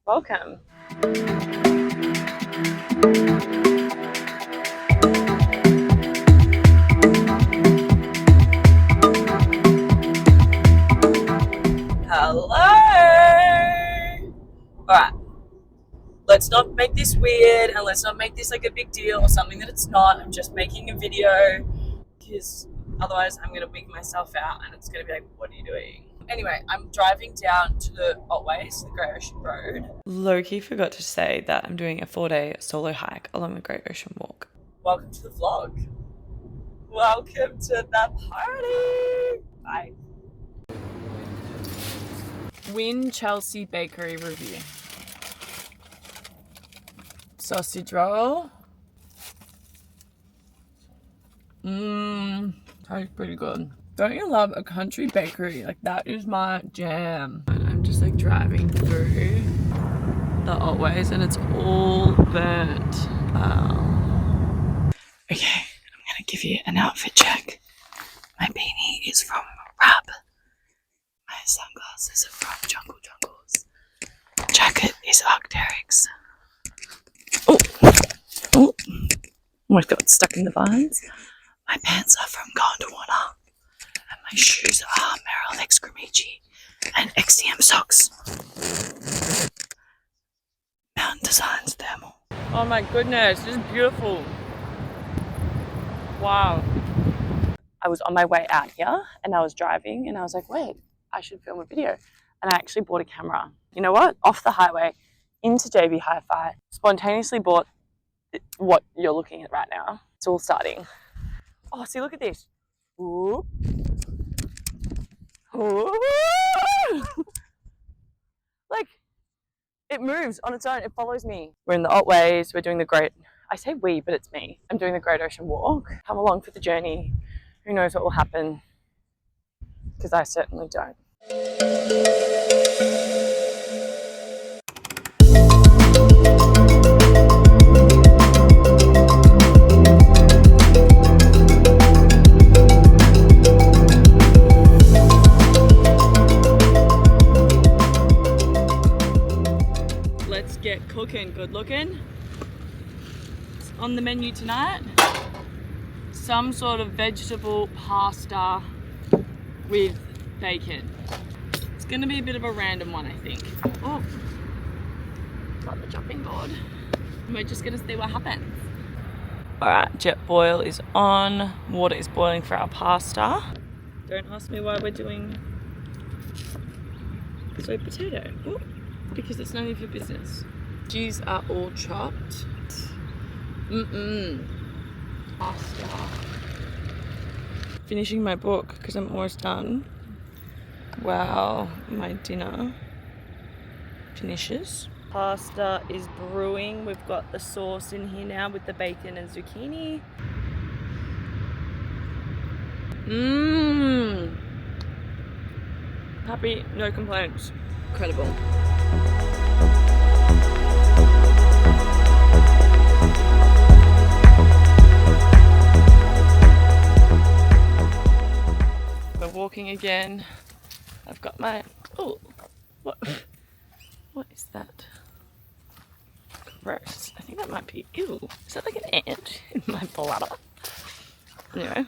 Welcome. Hello! Alright, let's not make this weird and let's not make this like a big deal or something that it's not. I'm just making a video because otherwise I'm going to wig myself out and it's going to be like, what are you doing? Anyway, I'm driving down to the Otways, the Great Ocean Road. Loki forgot to say that I'm doing a 4-day solo hike along the Great Ocean Walk. Welcome to the vlog. Welcome to the party. Bye. Win Chelsea Bakery review. Sausage roll. Tastes pretty good. Don't you love a country bakery? Like, that is my jam. I'm just like driving through the Otways and it's all burnt. Okay, I'm gonna give you an outfit check. My beanie is from Rab. My sunglasses are from Jungle Jungles. Jacket is Arc'teryx. Oh, almost got stuck in the vines. My pants are from Gondwana. And my shoes are Merrill X Gramici and XTM socks. Mountain Designs Thermal. Oh my goodness, this is beautiful. Wow. I was on my way out here and I was driving and I was like, wait, I should film a video. And I actually bought a camera. You know what? Off the highway into JB Hi-Fi. Spontaneously bought what you're looking at right now. It's all starting. Oh, see, look at this. Ooh. Ooh. Like, it moves on its own. It follows me. We're in the Otways. We're doing the great, I say we, but it's me. I'm doing the Great Ocean Walk. Come along for the journey. Who knows what will happen? Because I certainly don't. Cooking, good looking. It's on the menu tonight. Some sort of vegetable pasta with bacon. It's going to be a bit of a random one, I think. Oh, got the jumping board. We're just going to see what happens. Alright, jet boil is on. Water is boiling for our pasta. Don't ask me why we're doing sweet potato. Ooh, because it's none of your business. Veggies are all chopped. Pasta. Finishing my book because I'm almost done. Wow, my dinner finishes. Pasta is brewing. We've got the sauce in here now with the bacon and zucchini. Happy, no complaints. Incredible. Walking again. I've got my, oh, what is that? Gross. I think that might be, ew, is that like an ant in my bladder? Anyway,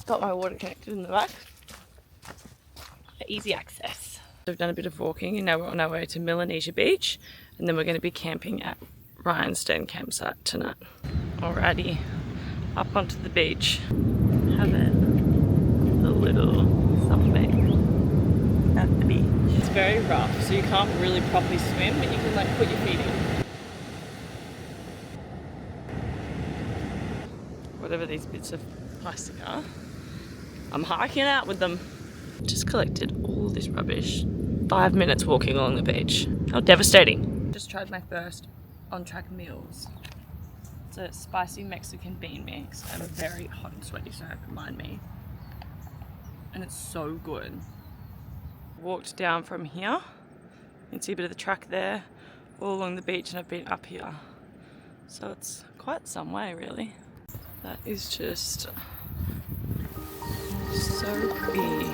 got my water connected in the back for easy access. We've done a bit of walking and now we're on our way to Melanesia Beach and then we're going to be camping at Rhinestone campsite tonight. Alrighty, up onto the beach. Having a little something at the beach. It's very rough, so you can't really properly swim, but you can like put your feet in. Whatever these bits of plastic are, I'm hiking out with them. Just collected all this rubbish. 5 minutes walking along the beach. How devastating. Just tried my first on-track meals. It's a spicy Mexican bean mix. I'm very hot and sweaty, so don't mind me. And it's so good. Walked down from here. You can see a bit of the track there, all along the beach, and I've been up here. So it's quite some way, really. That is just so pretty.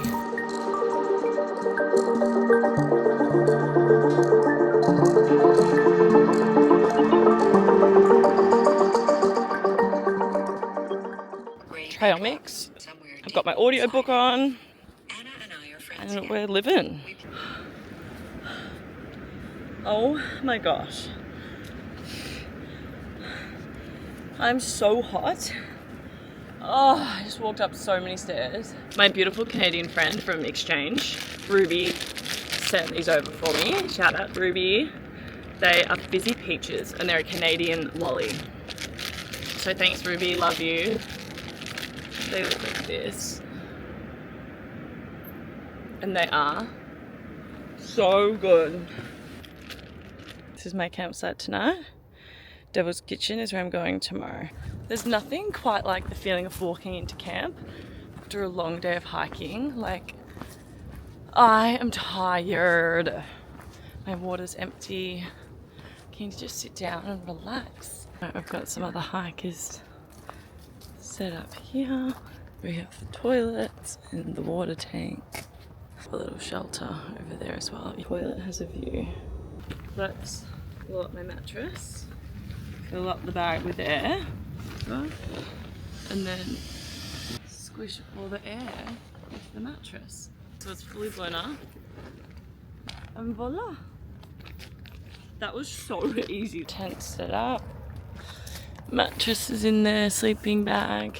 got my audiobook on and we're living. Oh my gosh. I'm so hot. Oh, I just walked up so many stairs. My beautiful Canadian friend from exchange, Ruby, sent these over for me. Shout out Ruby. They are Fizzy Peaches and they're a Canadian lolly. So thanks Ruby, love you. They look like this. And they are so good. This is my campsite tonight. Devil's Kitchen is where I'm going tomorrow. There's nothing quite like the feeling of walking into camp after a long day of hiking. Like, I am tired. My water's empty. Can you just sit down and relax? I've got some other hikers set up here. We have the toilets and the water tank. A little shelter over there as well. The toilet has a view. Let's fill up my mattress. Fill up the bag with air. And then squish all the air into the mattress. So it's fully blown up. And voila. That was so easy. Tent set up. Mattress is in there, sleeping bag.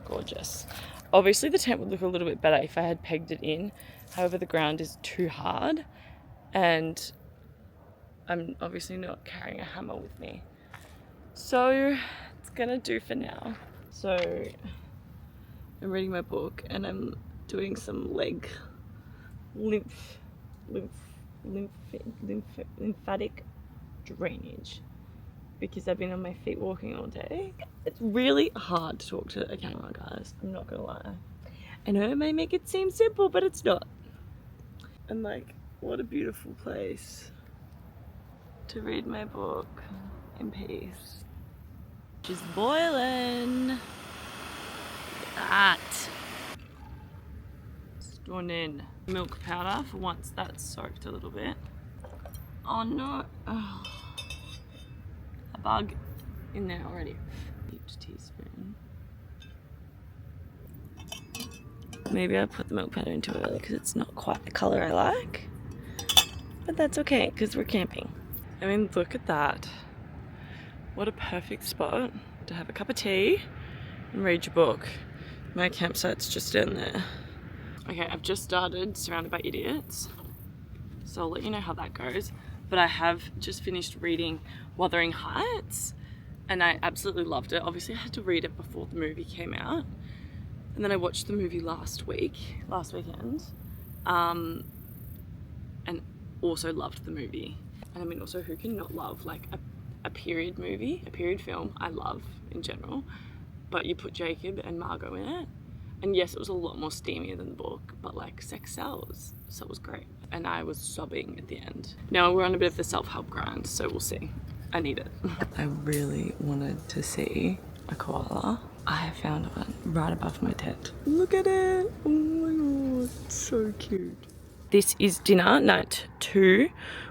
Gorgeous. Obviously the tent would look a little bit better if I had pegged it in. However, the ground is too hard and I'm obviously not carrying a hammer with me. So it's gonna do for now. So I'm reading my book and I'm doing some leg lymphatic drainage because I've been on my feet walking all day. It's really hard to talk to a camera, guys. I'm not gonna lie. I know it may make it seem simple, but it's not. And like, what a beautiful place to read my book in peace. She's boiling. Look at that. Stunning. Milk powder, for once that's soaked a little bit. Oh no. Oh. A bug in there already. Each teaspoon. Maybe I put the milk powder into it early because it's not quite the colour I like. But that's okay because we're camping. I mean, look at that. What a perfect spot to have a cup of tea and read your book. My campsite's just down there. Okay, I've just started Surrounded by Idiots, so I'll let you know how that goes. But I have just finished reading Wuthering Heights, and I absolutely loved it. Obviously, I had to read it before the movie came out, and then I watched the movie last weekend, and also loved the movie. And I mean, also, who can not love like a period movie, a period film? I love in general, but you put Jacob and Margot in it. And yes, it was a lot more steamier than the book, but like sex sells, so it was great. And I was sobbing at the end. Now we're on a bit of the self-help grind, so we'll see. I need it. I really wanted to see a koala. I have found one right above my tent. Look at it. Oh my god, it's so cute. This is dinner night 2.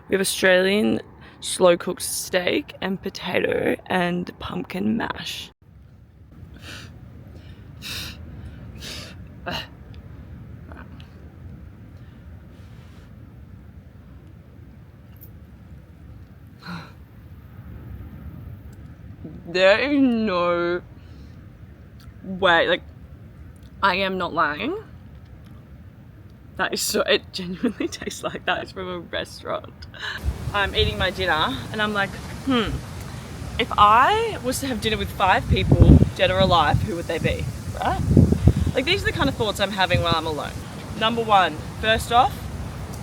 We have Australian slow cooked steak and potato and pumpkin mash. There is no way, like, I am not lying. That is so, it genuinely tastes like that. It's from a restaurant. I'm eating my dinner and I'm like, if I was to have dinner with 5 people, dead or alive, who would they be, right? Like, these are the kind of thoughts I'm having while I'm alone. Number 1, first off,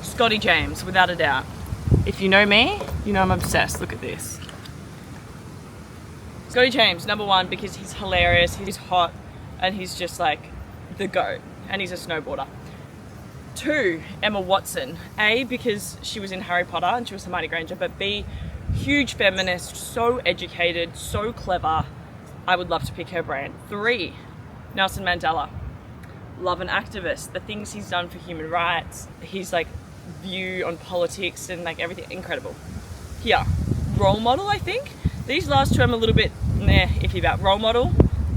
Scotty James, without a doubt. If you know me, you know I'm obsessed. Look at this. Scotty James, number 1, because he's hilarious, he's hot, and he's just like the GOAT, and he's a snowboarder. 2, Emma Watson. A, because she was in Harry Potter and she was Hermione Granger, but B, huge feminist, so educated, so clever. I would love to pick her brain. 3, Nelson Mandela. Love an activist. The things he's done for human rights, his like view on politics and like everything, incredible. Here, role model, I think. These last 2 I'm a little bit iffy about. Role model,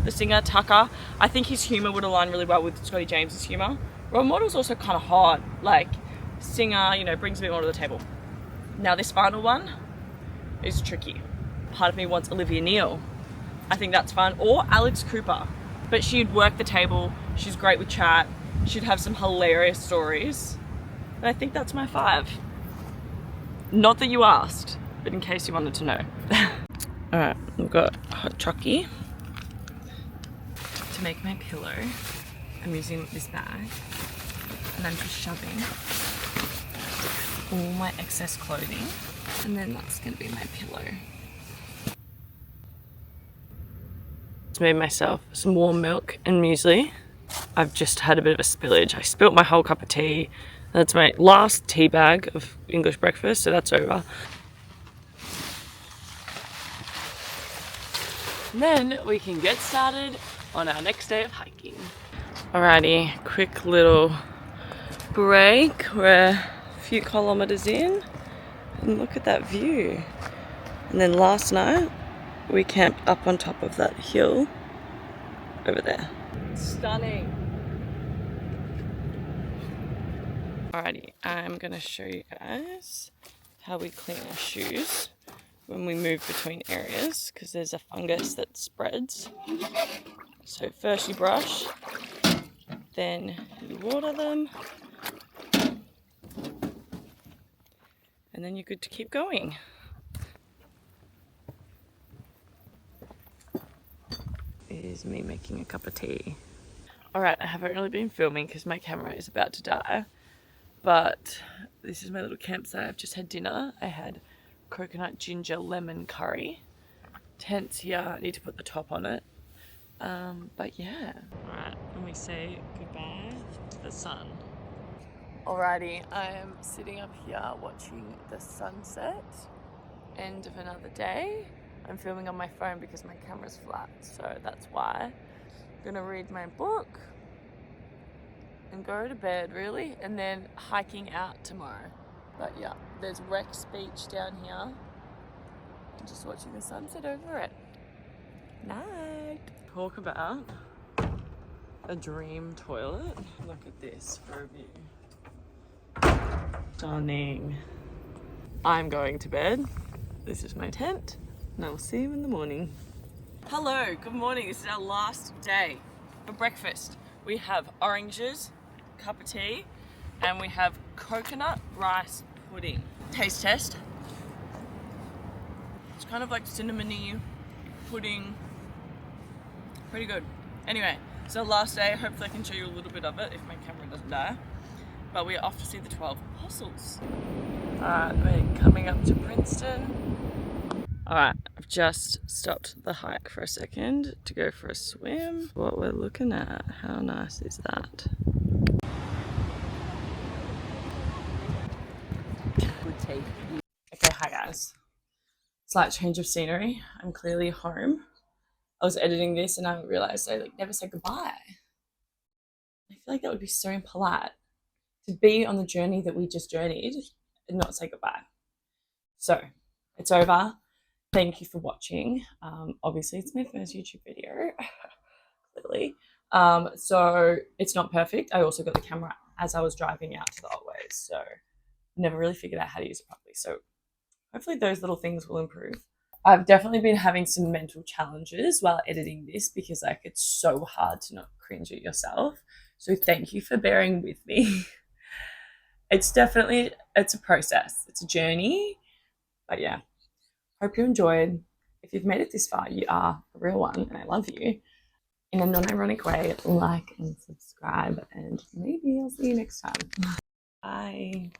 the singer Tucker. I think his humour would align really well with Scotty James's humour. Role model's also kind of hard, like singer, you know, brings a bit more to the table. Now this final one is tricky. Part of me wants Olivia Neal. I think that's fun, or Alex Cooper. But she'd work the table, she's great with chat, she'd have some hilarious stories. And I think that's my 5. Not that you asked, but in case you wanted to know. Alright, we've got hot chocky. To make my pillow, I'm using this bag and I'm just shoving all my excess clothing, and then that's going to be my pillow. Just made myself some warm milk and muesli. I've just had a bit of a spillage. I spilt my whole cup of tea. That's my last tea bag of English breakfast, so that's over. And then we can get started on our next day of hiking. Alrighty, quick little break. We're a few kilometers in, and look at that view. And then last night we camped up on top of that hill over there. Stunning. Alrighty, I'm gonna show you guys how we clean our shoes when we move between areas, because there's a fungus that spreads. So first you brush, then you water them, and then you're good to keep going. Here's me making a cup of tea. Alright, I haven't really been filming because my camera is about to die, but this is my little campsite. I've just had dinner. I had coconut ginger lemon curry. Tent's here, I need to put the top on it. But yeah. Alright, and we say goodbye to the sun. Alrighty, I am sitting up here watching the sunset. End of another day. I'm filming on my phone because my camera's flat, so that's why. I'm gonna read my book and go to bed, really, and then hiking out tomorrow. But yeah, there's Rex Beach down here. I'm just watching the sunset over it. Night. Talk about a dream toilet. Look at this for a view. Stunning. I'm going to bed. This is my tent, and I will see you in the morning. Hello, good morning. This is our last day. For breakfast, we have oranges, cup of tea, and we have coconut rice pudding. Taste test. It's kind of like cinnamony pudding. Pretty good. Anyway, so last day, hopefully I can show you a little bit of it if my camera doesn't die. But we're off to see the 12 Apostles. Alright, we're coming up to Princeton. Alright, I've just stopped the hike for a second to go for a swim. What we're looking at, how nice is that? Good tea. Okay, hi guys. Slight change of scenery. I'm clearly home. I was editing this and I realised I never said goodbye. I feel like that would be so impolite to be on the journey that we just journeyed and not say goodbye. So, it's over. Thank you for watching. Obviously, it's my first YouTube video, clearly. So, it's not perfect. I also got the camera as I was driving out to the Otways, so never really figured out how to use it properly. So, hopefully those little things will improve. I've definitely been having some mental challenges while editing this because like it's so hard to not cringe at yourself. So thank you for bearing with me. It's a process. It's a journey. But yeah, hope you enjoyed. If you've made it this far, you are a real one and I love you. In a non-ironic way, like and subscribe and maybe I'll see you next time. Bye.